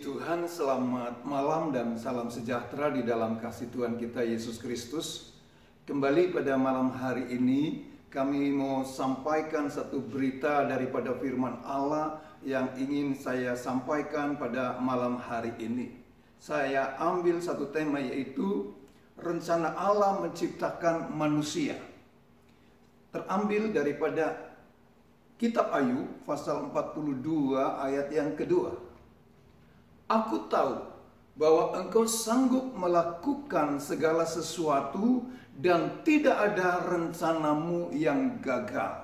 Tuhan, selamat malam dan salam sejahtera di dalam kasih Tuhan kita Yesus Kristus. Kembali pada malam hari ini, kami mau sampaikan satu berita daripada firman Allah yang ingin saya sampaikan pada malam hari ini. Saya ambil satu tema, yaitu rencana Allah menciptakan manusia. Terambil daripada Kitab Ayub pasal 42 ayat yang kedua. Aku tahu bahwa engkau sanggup melakukan segala sesuatu dan tidak ada rencanamu yang gagal.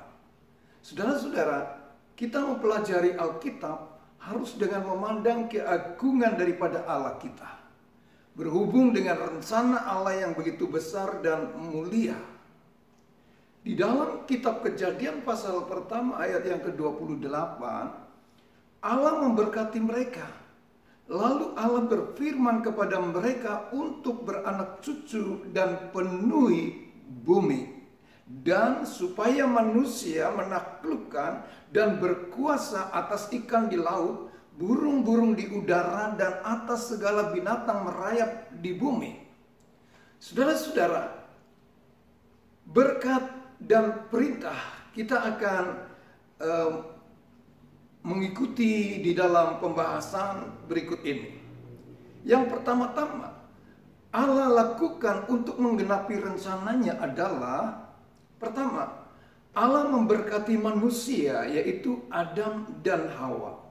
Saudara-saudara, kita mempelajari Alkitab harus dengan memandang keagungan daripada Allah kita. Berhubung dengan rencana Allah yang begitu besar dan mulia. Di dalam kitab Kejadian pasal pertama ayat yang ke-28, Allah memberkati mereka. Lalu Allah berfirman kepada mereka untuk beranak cucu dan penuhi bumi. Dan supaya manusia menaklukkan dan berkuasa atas ikan di laut, burung-burung di udara, dan atas segala binatang merayap di bumi. Saudara-saudara, berkat dan perintah kita akan mengikuti di dalam pembahasan berikut ini. Yang pertama-tama Allah lakukan untuk menggenapi rencananya adalah, pertama, Allah memberkati manusia, yaitu Adam dan Hawa.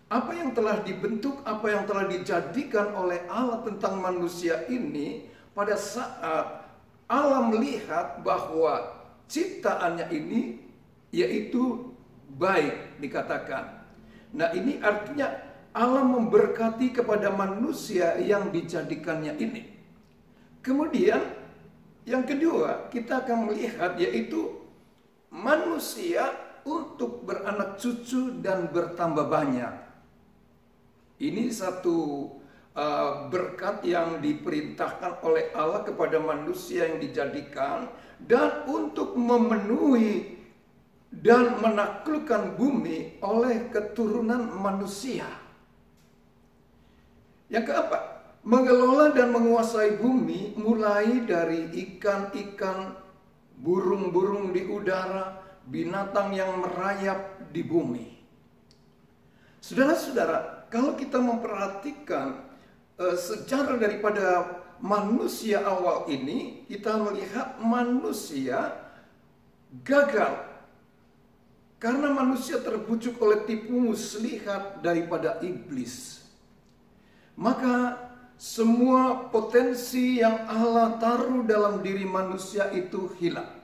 Apa yang telah dibentuk, apa yang telah dijadikan oleh Allah tentang manusia ini, pada saat Allah melihat bahwa ciptaannya ini yaitu baik, dikatakan. Nah, ini artinya Allah memberkati kepada manusia yang dijadikannya ini. Kemudian yang kedua, kita akan melihat yaitu manusia untuk beranak cucu dan bertambah banyak. Ini satu berkat yang diperintahkan oleh Allah kepada manusia yang dijadikan, dan untuk memenuhi dan menaklukkan bumi oleh keturunan manusia. Yang keempat, mengelola dan menguasai bumi, mulai dari ikan-ikan, burung-burung di udara, binatang yang merayap di bumi. Saudara-saudara, kalau kita memperhatikan sejarah daripada manusia awal ini, kita melihat manusia gagal karena manusia terbujuk oleh tipu muslihat daripada iblis. Maka semua potensi yang Allah taruh dalam diri manusia itu hilang.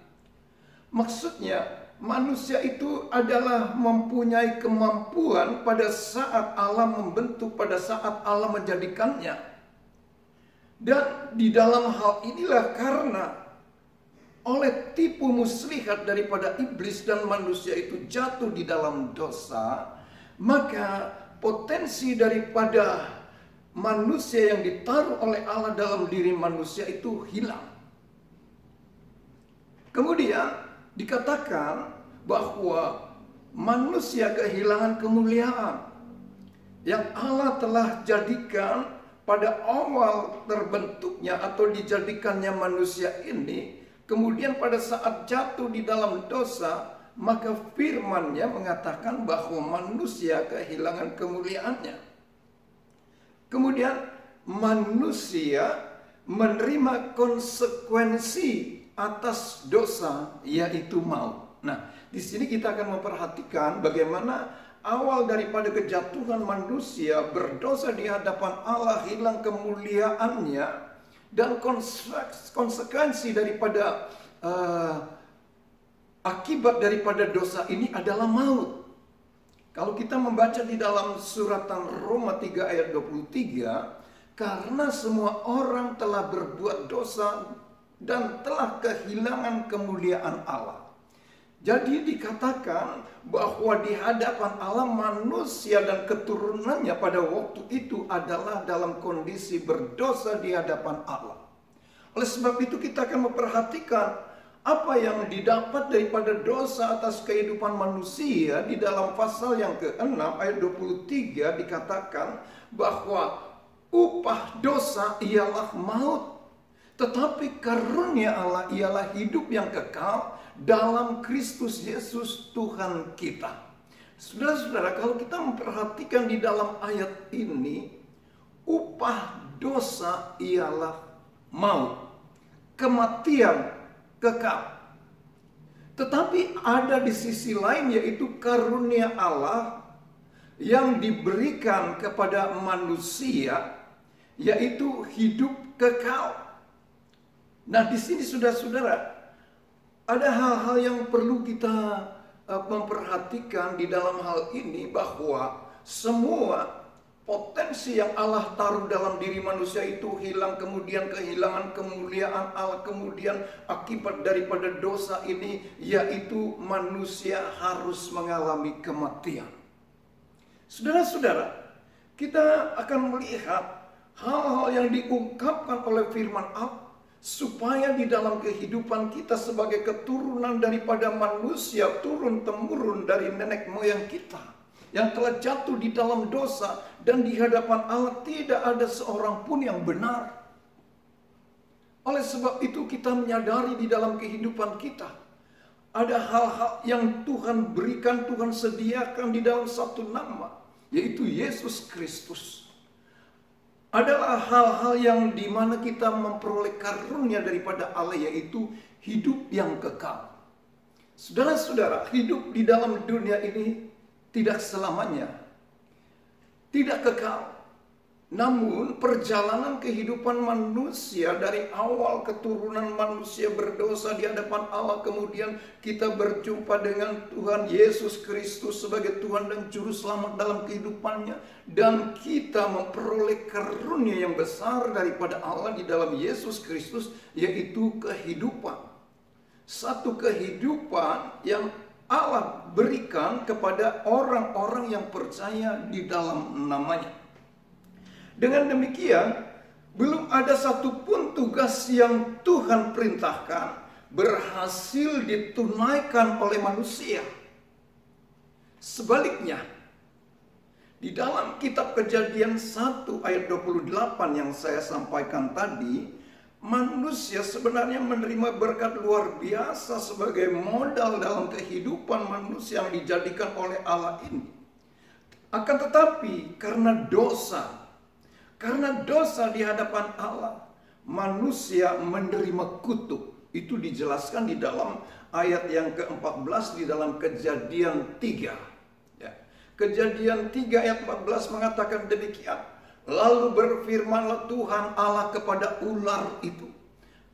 Maksudnya, manusia itu adalah mempunyai kemampuan pada saat Allah membentuk, pada saat Allah menjadikannya. Dan di dalam hal inilah, karena oleh tipu muslihat daripada iblis dan manusia itu jatuh di dalam dosa, maka potensi daripada manusia yang ditaruh oleh Allah dalam diri manusia itu hilang. Kemudian dikatakan bahwa manusia kehilangan kemuliaan yang Allah telah jadikan pada awal terbentuknya atau dijadikannya manusia ini. Kemudian pada saat jatuh di dalam dosa, maka firman-Nya mengatakan bahwa manusia kehilangan kemuliaannya. Kemudian manusia menerima konsekuensi atas dosa, yaitu maut. Nah, di sini kita akan memperhatikan bagaimana awal daripada kejatuhan manusia berdosa di hadapan Allah, hilang kemuliaannya. Dan konsekuensi daripada akibat daripada dosa ini adalah maut. Kalau kita membaca di dalam suratan Roma 3 ayat 23, karena semua orang telah berbuat dosa dan telah kehilangan kemuliaan Allah. Jadi dikatakan bahwa di hadapan Allah manusia dan keturunannya pada waktu itu adalah dalam kondisi berdosa di hadapan Allah. Oleh sebab itu kita akan memperhatikan apa yang didapat daripada dosa atas kehidupan manusia. Di dalam pasal yang ke-6 ayat 23 dikatakan bahwa upah dosa ialah maut, tetapi karunia Allah ialah hidup yang kekal dalam Kristus Yesus Tuhan kita. Saudara-saudara, kalau kita memperhatikan di dalam ayat ini, upah dosa ialah maut, kematian kekal. Tetapi ada di sisi lain, yaitu karunia Allah yang diberikan kepada manusia, yaitu hidup kekal. Nah, di sini saudara-saudara, ada hal-hal yang perlu kita memperhatikan di dalam hal ini, bahwa semua potensi yang Allah taruh dalam diri manusia itu hilang, kemudian kehilangan kemuliaan Allah, kemudian akibat daripada dosa ini, yaitu manusia harus mengalami kematian. Saudara-saudara, kita akan melihat hal-hal yang diungkapkan oleh firman Allah, supaya di dalam kehidupan kita sebagai keturunan daripada manusia turun-temurun dari nenek moyang kita yang telah jatuh di dalam dosa, dan di hadapan Allah tidak ada seorang pun yang benar. Oleh sebab itu kita menyadari di dalam kehidupan kita ada hal-hal yang Tuhan berikan, Tuhan sediakan di dalam satu nama, yaitu Yesus Kristus. Adalah hal-hal yang dimana kita memperoleh karunia daripada Allah, yaitu hidup yang kekal. Saudara-saudara, hidup di dalam dunia ini tidak selamanya, tidak kekal. Namun perjalanan kehidupan manusia dari awal keturunan manusia berdosa di hadapan Allah, kemudian kita berjumpa dengan Tuhan Yesus Kristus sebagai Tuhan dan Juru Selamat dalam kehidupannya, dan kita memperoleh karunia yang besar daripada Allah di dalam Yesus Kristus, yaitu kehidupan. Satu kehidupan yang Allah berikan kepada orang-orang yang percaya di dalam namanya. Dengan demikian, belum ada satupun tugas yang Tuhan perintahkan berhasil ditunaikan oleh manusia. Sebaliknya, di dalam kitab Kejadian 1 ayat 28 yang saya sampaikan tadi, manusia sebenarnya menerima berkat luar biasa sebagai modal dalam kehidupan manusia yang dijadikan oleh Allah ini. Akan tetapi karena dosa di hadapan Allah, manusia menerima kutuk. Itu dijelaskan di dalam ayat yang ke-14 di dalam Kejadian 3. Ya. Kejadian 3 ayat 14 mengatakan demikian. Lalu berfirmanlah Tuhan Allah kepada ular itu,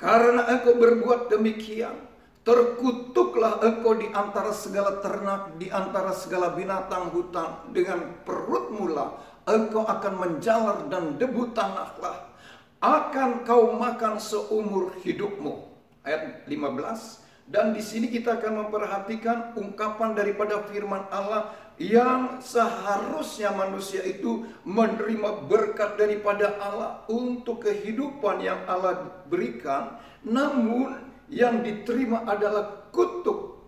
karena engkau berbuat demikian, terkutuklah engkau di antara segala ternak, di antara segala binatang hutan. Dengan perutmu lah engkau akan menjalar, dan debu tanahlah akan kau makan seumur hidupmu. Ayat 15. Dan di sini kita akan memperhatikan ungkapan daripada firman Allah yang seharusnya manusia itu menerima berkat daripada Allah untuk kehidupan yang Allah berikan, namun yang diterima adalah kutuk.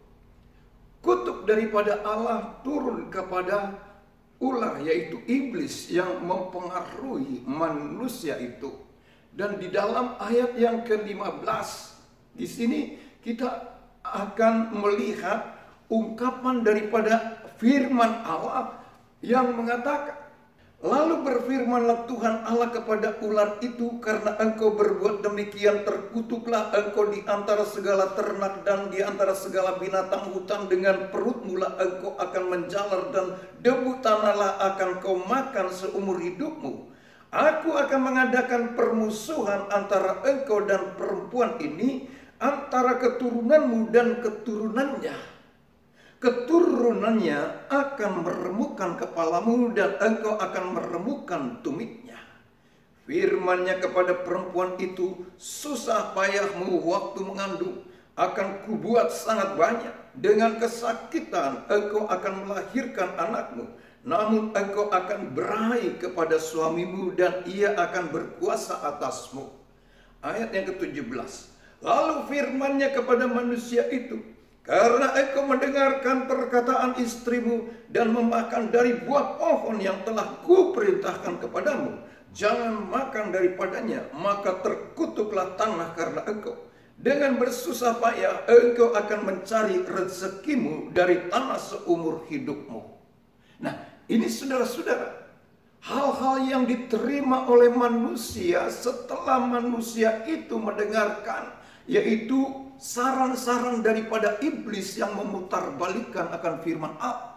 Kutuk daripada Allah turun kepada ular, yaitu iblis yang mempengaruhi manusia itu. Dan di dalam ayat yang ke-15 di sini kita akan melihat ungkapan daripada firman Allah yang mengatakan, lalu berfirmanlah Tuhan Allah kepada ular itu, karena engkau berbuat demikian, terkutuklah engkau di antara segala ternak dan di antara segala binatang hutan. Dengan perutmu lah engkau akan menjalar, dan debu tanahlah akan kau makan seumur hidupmu. Aku akan mengadakan permusuhan antara engkau dan perempuan ini, antara keturunanmu dan keturunannya. Keturunannya akan meremukkan kepalamu, dan engkau akan meremukkan tumitnya. Firman-Nya kepada perempuan itu, susah payahmu waktu mengandung akan kubuat sangat banyak. Dengan kesakitan engkau akan melahirkan anakmu. Namun engkau akan berahi kepada suamimu, dan ia akan berkuasa atasmu. Ayat yang ke-17. Lalu firman-Nya kepada manusia itu, Karena engkau mendengarkan perkataan istrimu dan memakan dari buah pohon yang telah kuperintahkan kepadamu, jangan makan daripadanya, maka terkutuklah tanah karena engkau. Dengan bersusah payah engkau akan mencari rezekimu dari tanah seumur hidupmu. Nah, ini saudara-saudara, hal-hal yang diterima oleh manusia setelah manusia itu mendengarkan, yaitu saran-saran daripada iblis yang memutarbalikkan akan firman Allah.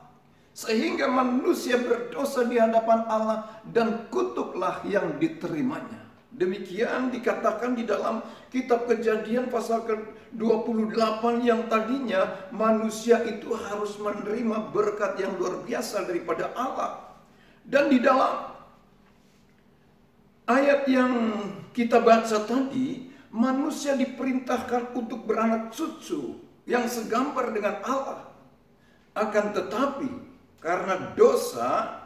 Sehingga manusia berdosa di hadapan Allah dan kutuklah yang diterimanya. Demikian dikatakan di dalam kitab Kejadian pasal ke-28 yang tadinya manusia itu harus menerima berkat yang luar biasa daripada Allah. Dan di dalam ayat yang kita baca tadi, manusia diperintahkan untuk beranak cucu yang segambar dengan Allah. Akan tetapi karena dosa,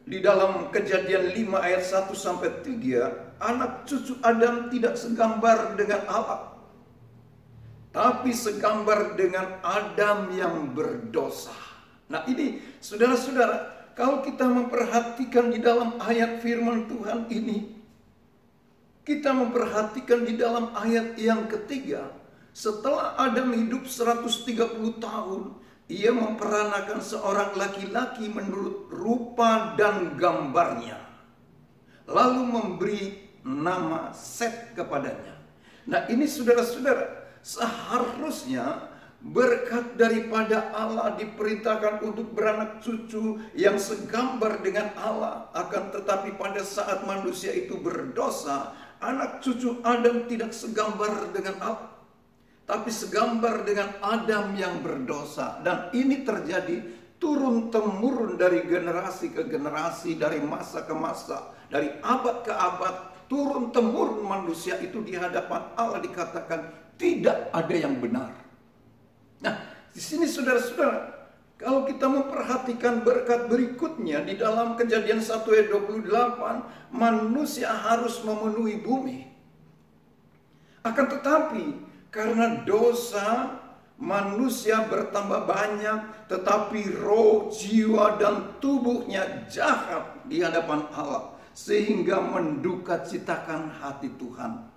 di dalam Kejadian 5 ayat 1 sampai 3, anak cucu Adam tidak segambar dengan Allah, tapi segambar dengan Adam yang berdosa. Nah ini saudara-saudara, kalau kita memperhatikan di dalam ayat firman Tuhan ini, kita memperhatikan di dalam ayat yang ketiga, setelah Adam hidup 130 tahun, ia memperanakan seorang laki-laki menurut rupa dan gambarnya, lalu memberi nama Set kepadanya. Nah ini saudara-saudara, seharusnya berkat daripada Allah diperintahkan untuk beranak cucu yang segambar dengan Allah. Akan tetapi pada saat manusia itu berdosa, anak cucu Adam tidak segambar dengan Allah, tapi segambar dengan Adam yang berdosa. Dan ini terjadi turun-temurun dari generasi ke generasi, dari masa ke masa, dari abad ke abad. Turun-temurun manusia itu di hadapan Allah dikatakan tidak ada yang benar. Nah, di sini saudara-saudara, kalau kita memperhatikan berkat berikutnya di dalam Kejadian 1 ayat 28, manusia harus memenuhi bumi. Akan tetapi karena dosa, manusia bertambah banyak, tetapi roh, jiwa, dan tubuhnya jahat di hadapan Allah, sehingga mendukacitakan hati Tuhan.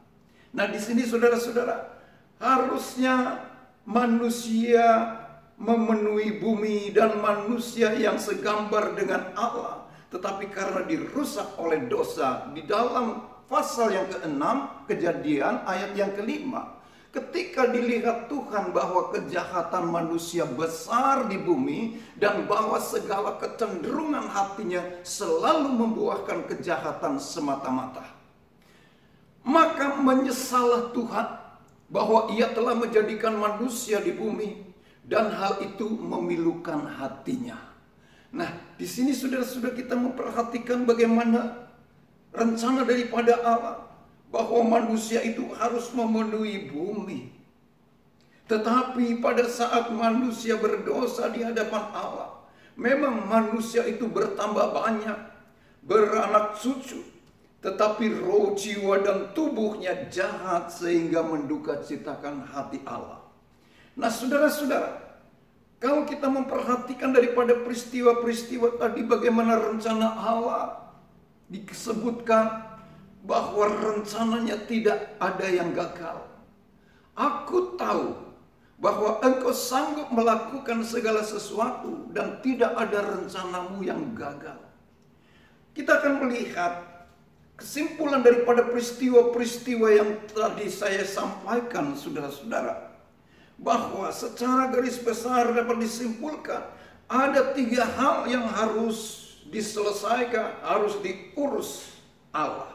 Nah, di sini saudara-saudara, harusnya manusia memenuhi bumi dan manusia yang segambar dengan Allah, tetapi karena dirusak oleh dosa, di dalam pasal yang ke-6 Kejadian ayat yang ke-5, ketika dilihat Tuhan bahwa kejahatan manusia besar di bumi dan bahwa segala kecenderungan hatinya selalu membuahkan kejahatan semata-mata, maka menyesallah Tuhan bahwa ia telah menjadikan manusia di bumi dan hal itu memilukan hatinya. Nah, di sini saudara-saudara, kita memperhatikan bagaimana rencana daripada Allah bahwa manusia itu harus memenuhi bumi. Tetapi pada saat manusia berdosa di hadapan Allah, memang manusia itu bertambah banyak, beranak cucu, tetapi roh, jiwa, dan tubuhnya jahat sehingga mendukacitakan hati Allah. Nah saudara-saudara, kalau kita memperhatikan daripada peristiwa-peristiwa tadi, bagaimana rencana Allah disebutkan bahwa rencananya tidak ada yang gagal. Aku tahu bahwa engkau sanggup melakukan segala sesuatu dan tidak ada rencanamu yang gagal. Kita akan melihat kesimpulan daripada peristiwa-peristiwa yang tadi saya sampaikan, saudara-saudara, bahwa secara garis besar dapat disimpulkan ada 3 hal yang harus diselesaikan, harus diurus Allah.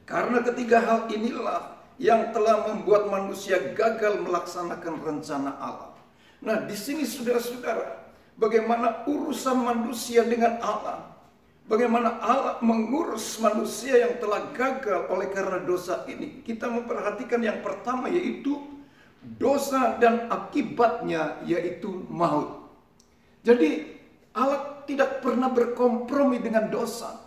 Karena 3 hal inilah yang telah membuat manusia gagal melaksanakan rencana Allah. Nah, di sini saudara-saudara, bagaimana urusan manusia dengan Allah, bagaimana Allah mengurus manusia yang telah gagal oleh karena dosa ini. Kita memperhatikan yang pertama, yaitu dosa dan akibatnya, yaitu maut. Jadi Allah tidak pernah berkompromi dengan dosa,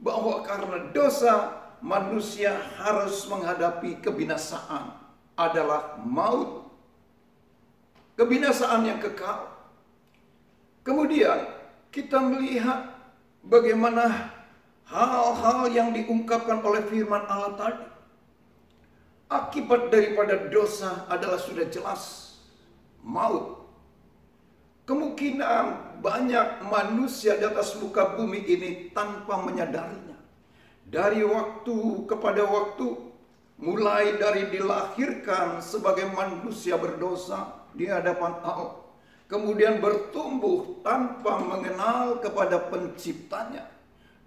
bahwa karena dosa manusia harus menghadapi kebinasaan, adalah maut. kebinasaan yang kekal. Kemudian kita melihat bagaimana hal-hal yang diungkapkan oleh firman Allah tadi. Akibat daripada dosa adalah sudah jelas, maut. Kemungkinan banyak manusia di atas muka bumi ini tanpa menyadarinya. Dari waktu kepada waktu, mulai dari dilahirkan sebagai manusia berdosa di hadapan Allah, kemudian bertumbuh tanpa mengenal kepada penciptanya,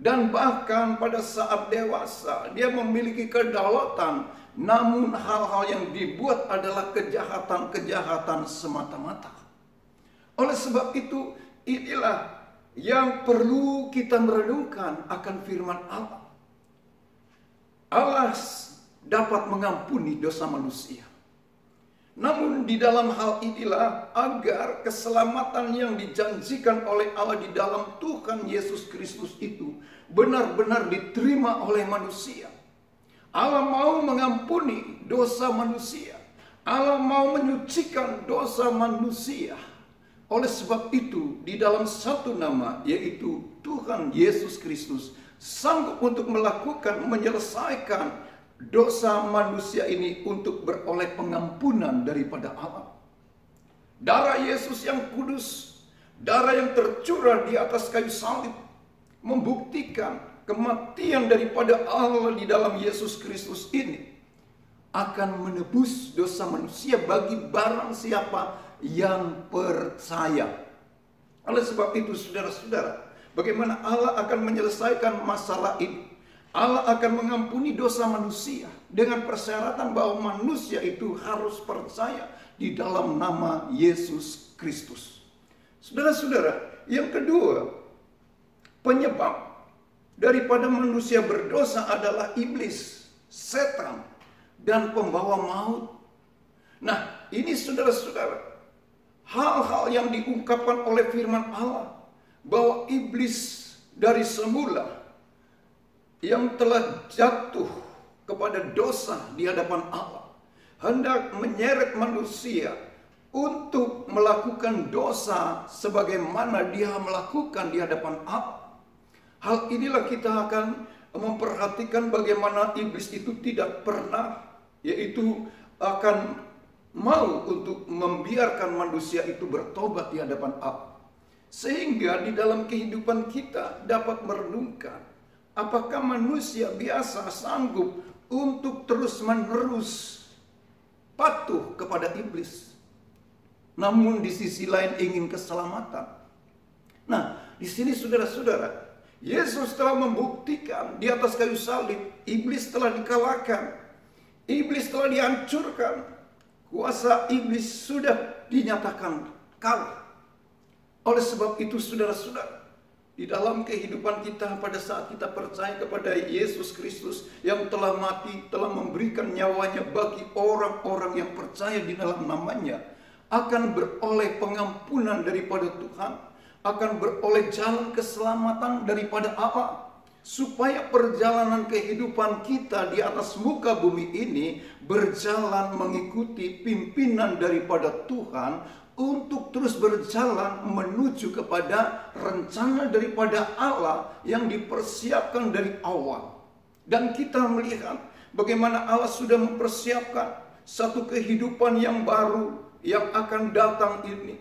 dan bahkan pada saat dewasa dia memiliki kedaulatan, namun hal-hal yang dibuat adalah kejahatan-kejahatan semata-mata. Oleh sebab itu, inilah yang perlu kita merenungkan akan firman Allah. Allah dapat mengampuni dosa manusia. Namun di dalam hal inilah agar keselamatan yang dijanjikan oleh Allah di dalam Tuhan Yesus Kristus itu benar-benar diterima oleh manusia. Allah mau mengampuni dosa manusia. Allah mau menyucikan dosa manusia. Oleh sebab itu di dalam satu nama, yaitu Tuhan Yesus Kristus, sanggup untuk menyelesaikan dosa manusia ini untuk beroleh pengampunan daripada Allah. Darah Yesus yang kudus, darah yang tercurah di atas kayu salib, membuktikan kematian daripada Allah di dalam Yesus Kristus ini akan menebus dosa manusia bagi barang siapa yang percaya. Oleh sebab itu saudara-saudara, bagaimana Allah akan menyelesaikan masalah ini? Allah akan mengampuni dosa manusia dengan persyaratan bahwa manusia itu harus percaya di dalam nama Yesus Kristus. Saudara-saudara, yang kedua, penyebab daripada manusia berdosa adalah iblis, setan, dan pembawa maut. Nah, ini saudara-saudara, hal-hal yang diungkapkan oleh firman Allah bahwa iblis dari semula yang telah jatuh kepada dosa di hadapan Allah hendak menyeret manusia untuk melakukan dosa sebagaimana dia melakukan di hadapan Allah. Hal inilah kita akan memperhatikan bagaimana iblis itu tidak pernah, yaitu akan mau untuk membiarkan manusia itu bertobat di hadapan Allah. Sehingga di dalam kehidupan kita dapat merenungkan, apakah manusia biasa sanggup untuk terus-menerus patuh kepada iblis, namun di sisi lain ingin keselamatan? Nah, di sini saudara-saudara, Yesus telah membuktikan di atas kayu salib, iblis telah dikalahkan, iblis telah dihancurkan, kuasa iblis sudah dinyatakan kalah. Oleh sebab itu saudara-saudara, di dalam kehidupan kita pada saat kita percaya kepada Yesus Kristus yang telah mati, telah memberikan nyawanya bagi orang-orang yang percaya di dalam namanya, akan beroleh pengampunan daripada Tuhan, akan beroleh jalan keselamatan daripada Allah, supaya perjalanan kehidupan kita di atas muka bumi ini berjalan mengikuti pimpinan daripada Tuhan, untuk terus berjalan menuju kepada rencana daripada Allah yang dipersiapkan dari awal. Dan kita melihat bagaimana Allah sudah mempersiapkan satu kehidupan yang baru yang akan datang ini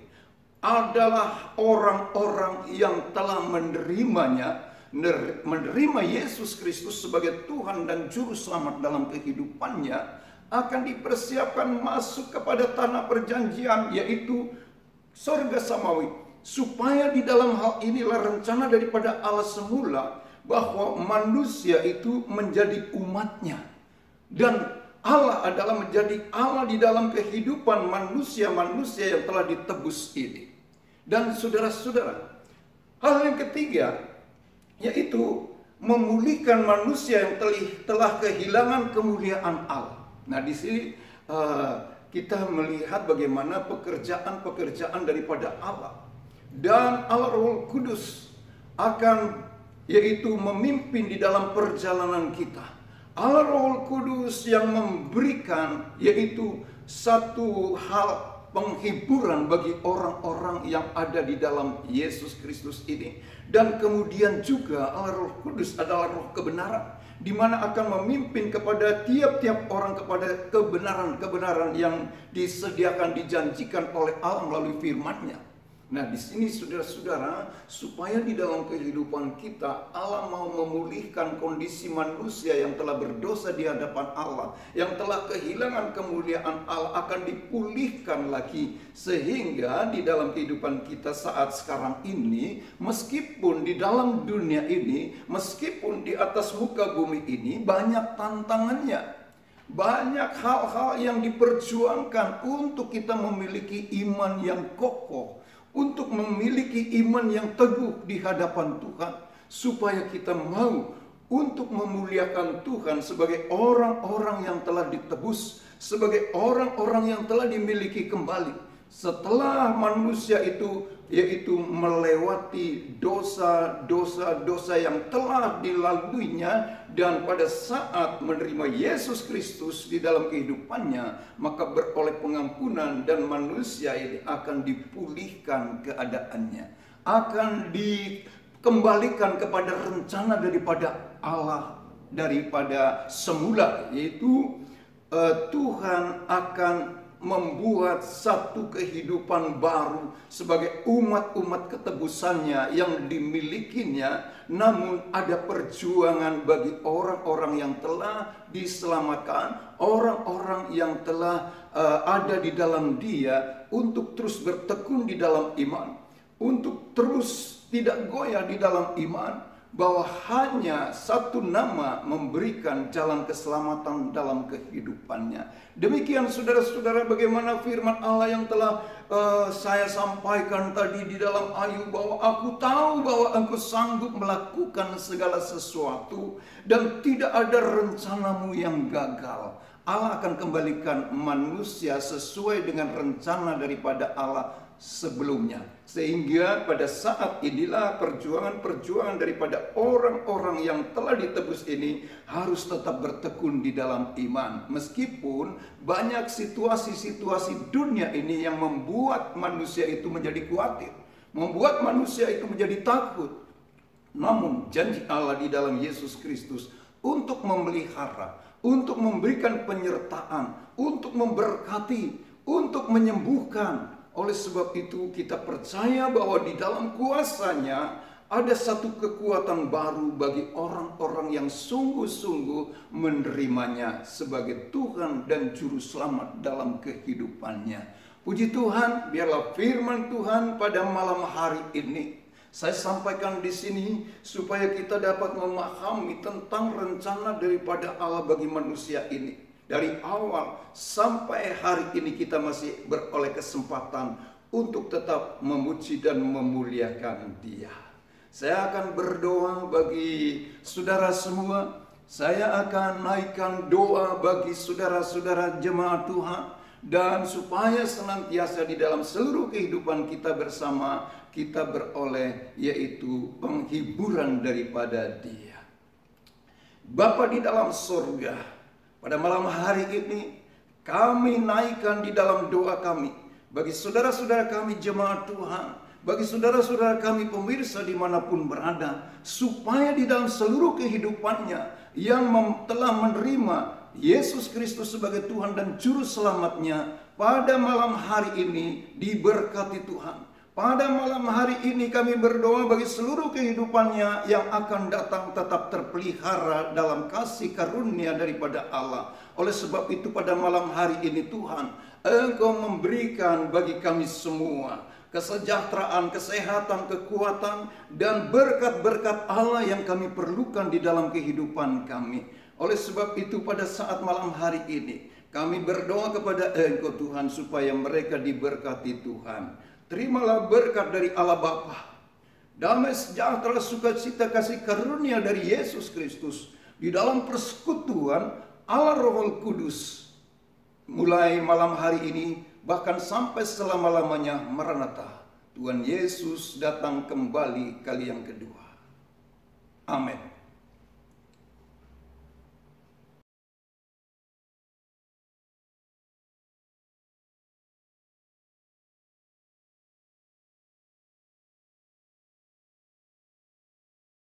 adalah orang-orang yang telah menerima Yesus Kristus sebagai Tuhan dan Juru Selamat dalam kehidupannya, akan dipersiapkan masuk kepada tanah perjanjian, yaitu sorga samawi, supaya di dalam hal inilah rencana daripada Allah semula bahwa manusia itu menjadi umatnya, dan Allah adalah menjadi Allah di dalam kehidupan manusia-manusia yang telah ditebus ini. Dan saudara-saudara, hal yang ketiga yaitu memulihkan manusia yang telah kehilangan kemuliaan Allah. Nah, di sini kita melihat bagaimana pekerjaan-pekerjaan daripada Allah, dan Allah Roh Kudus akan yaitu memimpin di dalam perjalanan kita. Allah Roh Kudus yang memberikan yaitu satu hal penghiburan bagi orang-orang yang ada di dalam Yesus Kristus ini. Dan kemudian juga Allah Roh Kudus adalah roh kebenaran, di mana akan memimpin kepada tiap-tiap orang kepada kebenaran-kebenaran yang disediakan, dijanjikan oleh Allah melalui firman-Nya. Nah, di sini saudara-saudara, supaya di dalam kehidupan kita Allah mau memulihkan kondisi manusia yang telah berdosa di hadapan Allah, yang telah kehilangan kemuliaan Allah, akan dipulihkan lagi, sehingga di dalam kehidupan kita saat sekarang ini, meskipun di dalam dunia ini, meskipun di atas muka bumi ini banyak tantangannya, banyak hal-hal yang diperjuangkan untuk kita memiliki iman yang kokoh, untuk memiliki iman yang teguh di hadapan Tuhan, supaya kita mau untuk memuliakan Tuhan sebagai orang-orang yang telah ditebus, sebagai orang-orang yang telah dimiliki kembali setelah manusia itu, yaitu melewati dosa-dosa yang telah dilaluinya, dan pada saat menerima Yesus Kristus di dalam kehidupannya, maka beroleh pengampunan dan manusia ini akan dipulihkan keadaannya, akan dikembalikan kepada rencana daripada Allah daripada semula, yaitu Tuhan akan membuat satu kehidupan baru sebagai umat-umat ketebusannya yang dimilikinya. Namun ada perjuangan bagi orang-orang yang telah diselamatkan, orang-orang yang telah ada di dalam Dia, untuk terus bertekun di dalam iman, untuk terus tidak goyah di dalam iman, bahwa hanya satu nama memberikan jalan keselamatan dalam kehidupannya. Demikian saudara-saudara, bagaimana firman Allah yang telah saya sampaikan tadi di dalam Ayub, bahwa aku tahu bahwa engkau sanggup melakukan segala sesuatu dan tidak ada rencanamu yang gagal. Allah akan kembalikan manusia sesuai dengan rencana daripada Allah sebelumnya, sehingga pada saat inilah perjuangan daripada orang-orang yang telah ditebus ini harus tetap bertekun di dalam iman, meskipun banyak situasi-situasi dunia ini yang membuat manusia itu menjadi khawatir, membuat manusia itu menjadi takut. Namun janji Allah di dalam Yesus Kristus untuk memelihara, untuk memberikan penyertaan, untuk memberkati, untuk menyembuhkan. Oleh sebab itu kita percaya bahwa di dalam kuasa-Nya ada satu kekuatan baru bagi orang-orang yang sungguh-sungguh menerimanya sebagai Tuhan dan Juru Selamat dalam kehidupannya. Puji Tuhan, biarlah firman Tuhan pada malam hari ini saya sampaikan di sini supaya kita dapat memahami tentang rencana daripada Allah bagi manusia ini. Dari awal sampai hari ini kita masih beroleh kesempatan untuk tetap memuji dan memuliakan Dia. Saya akan berdoa bagi saudara semua. Saya akan naikkan doa bagi saudara-saudara jemaat Tuhan, dan supaya senantiasa di dalam seluruh kehidupan kita bersama kita beroleh yaitu penghiburan daripada Dia. Bapa di dalam surga, pada malam hari ini kami naikkan di dalam doa kami bagi saudara-saudara kami jemaat Tuhan, bagi saudara-saudara kami pemirsa dimanapun berada, supaya di dalam seluruh kehidupannya yang telah menerima Yesus Kristus sebagai Tuhan dan Juru Selamatnya, pada malam hari ini diberkati Tuhan. Pada malam hari ini kami berdoa bagi seluruh kehidupannya yang akan datang tetap terpelihara dalam kasih karunia daripada Allah. Oleh sebab itu pada malam hari ini Tuhan, Engkau memberikan bagi kami semua kesejahteraan, kesehatan, kekuatan, dan berkat-berkat Allah yang kami perlukan di dalam kehidupan kami. Oleh sebab itu pada saat malam hari ini kami berdoa kepada Engkau Tuhan supaya mereka diberkati Tuhan. Terimalah berkat dari Allah Bapa, damai sejahtera, sukacita, kasih karunia dari Yesus Kristus di dalam persekutuan Allah Roh Kudus, mulai malam hari ini bahkan sampai selama-lamanya. Maranatha, Tuhan Yesus datang kembali kali yang kedua. Amin.